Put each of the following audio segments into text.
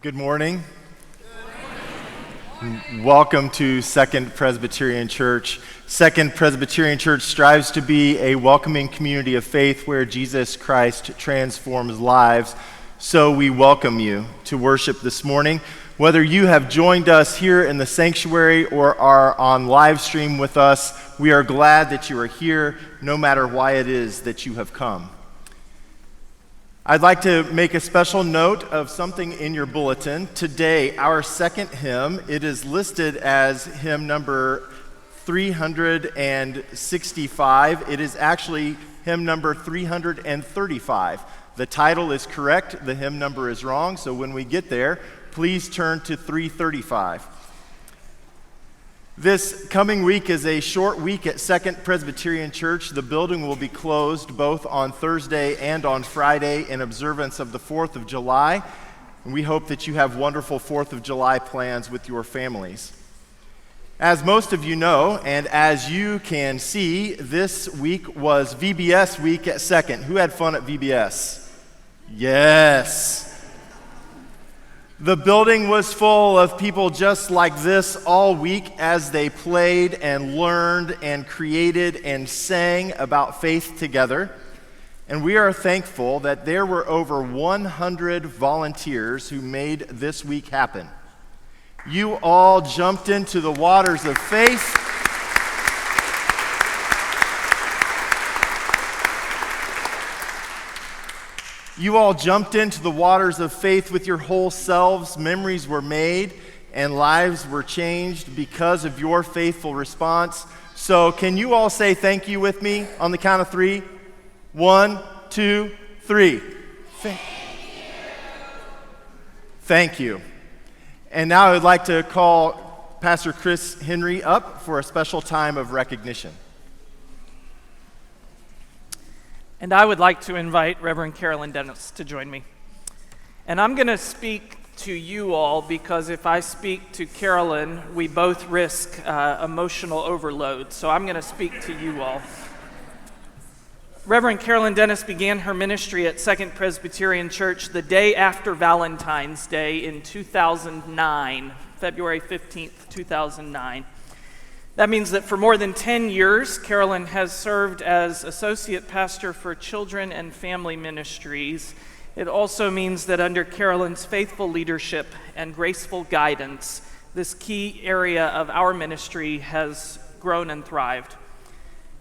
Good morning. Welcome to Second Presbyterian Church. Second Presbyterian Church strives to be a welcoming community of faith where Jesus Christ transforms lives. So we welcome you to worship this morning. Whether you have joined us here in the sanctuary or are on live stream with us, we are glad that you are here, no matter why it is that you have come. I'd like to make a special note of something in your bulletin. Today, our second hymn, it is listed as hymn number 365. It is actually hymn number 335. The title is correct, the hymn number is wrong, so when we get there, please turn to 335. This coming week is a short week at Second Presbyterian Church. The building will be closed both on Thursday and on Friday in observance of the 4th of July. And we hope that you have wonderful 4th of July plans with your families. As most of you know, and as you can see, this week was VBS week at Second. Who had fun at VBS? Yes. The building was full of people just like this all week as they played and learned and created and sang about faith together. And we are thankful that there were over 100 volunteers who made this week happen. You all jumped into the waters of faith. You all jumped into the waters of faith with your whole selves. Memories were made and lives were changed because of your faithful response. So can you all say thank you with me on the count of 3? 1, 2, 3. Thank you. And now I would like to call Pastor Chris Henry up for a special time of recognition. And I would like to invite Reverend Jasiel Hernandez to join me. And I'm going to speak to you all because if I speak to Carolyn, we both risk emotional overload. So I'm going to speak to you all. Reverend Jasiel Hernandez began her ministry at Second Presbyterian Church the day after Valentine's Day in 2009, February 15th, 2009. That means that for more than 10 years, Carolyn has served as Associate Pastor for Children and Family Ministries. It also means that under Carolyn's faithful leadership and graceful guidance, this key area of our ministry has grown and thrived.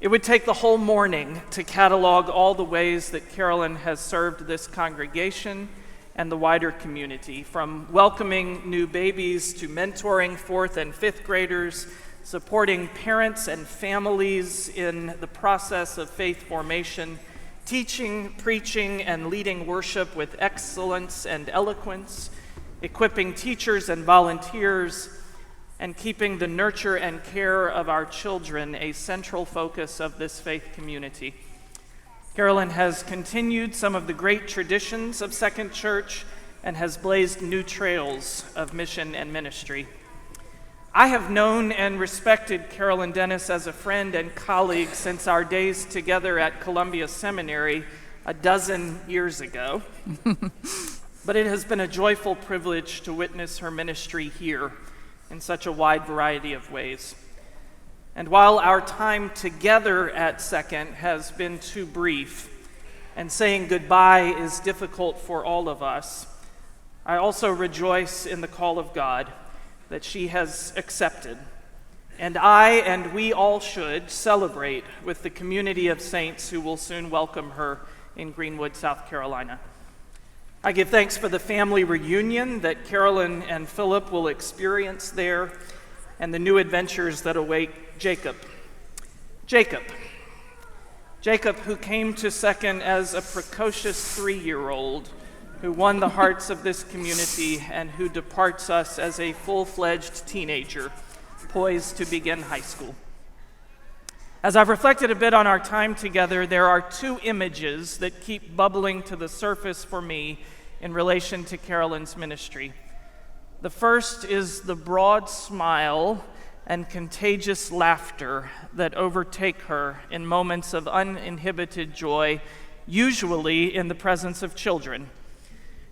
It would take the whole morning to catalog all the ways that Carolyn has served this congregation and the wider community, from welcoming new babies to mentoring 4th and 5th graders, supporting parents and families in the process of faith formation, teaching, preaching, and leading worship with excellence and eloquence, equipping teachers and volunteers, and keeping the nurture and care of our children a central focus of this faith community. Carolyn has continued some of the great traditions of Second Church and has blazed new trails of mission and ministry. I have known and respected Jasiel Hernandez as a friend and colleague since our days together at Columbia Seminary a dozen years ago. But it has been a joyful privilege to witness her ministry here in such a wide variety of ways. And while our time together at Second has been too brief, and saying goodbye is difficult for all of us, I also rejoice in the call of God that she has accepted. And I and we all should celebrate with the community of saints who will soon welcome her in Greenwood, South Carolina. I give thanks for the family reunion that Carolyn and Philip will experience there and the new adventures that await Jacob. Jacob, who came to Second as a precocious 3-year-old, who won the hearts of this community and who departs us as a full-fledged teenager, poised to begin high school. As I've reflected a bit on our time together, there are 2 images that keep bubbling to the surface for me in relation to Carolyn's ministry. The first is the broad smile and contagious laughter that overtake her in moments of uninhibited joy, usually in the presence of children.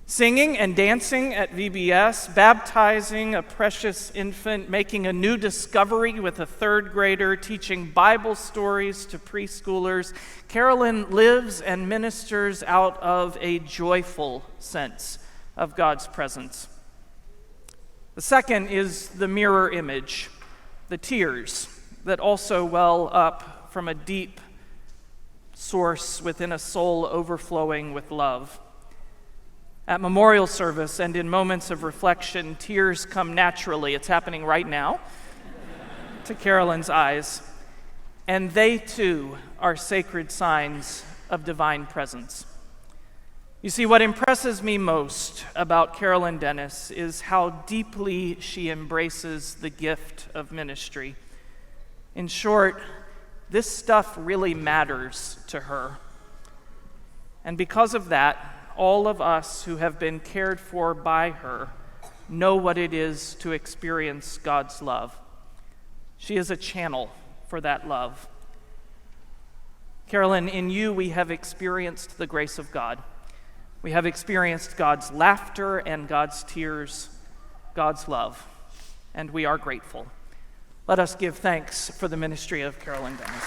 Singing and dancing at VBS, baptizing a precious infant, making a new discovery with a third grader, teaching Bible stories to preschoolers, Carolyn lives and ministers out of a joyful sense of God's presence. The second is the mirror image, the tears that also well up from a deep source within a soul overflowing with love. At memorial service and in moments of reflection, tears come naturally. It's happening right now to Carolyn's eyes. And they too are sacred signs of divine presence. You see, what impresses me most about Carolyn Dennis is how deeply she embraces the gift of ministry. In short, this stuff really matters to her. And because of that, all of us who have been cared for by her know what it is to experience God's love. She is a channel for that love. Carolyn, in you we have experienced the grace of God. We have experienced God's laughter and God's tears, God's love, and we are grateful. Let us give thanks for the ministry of Carolyn Dennis.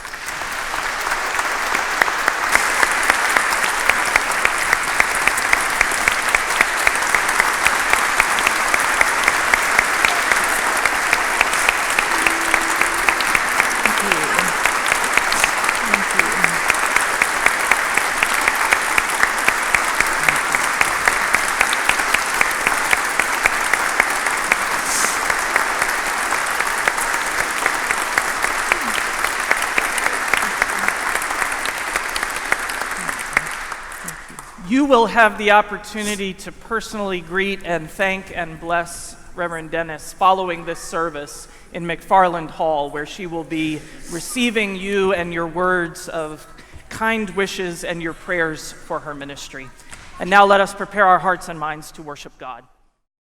You will have the opportunity to personally greet and thank and bless Reverend Dennis following this service in McFarland Hall, where she will be receiving you and your words of kind wishes and your prayers for her ministry. And now let us prepare our hearts and minds to worship God.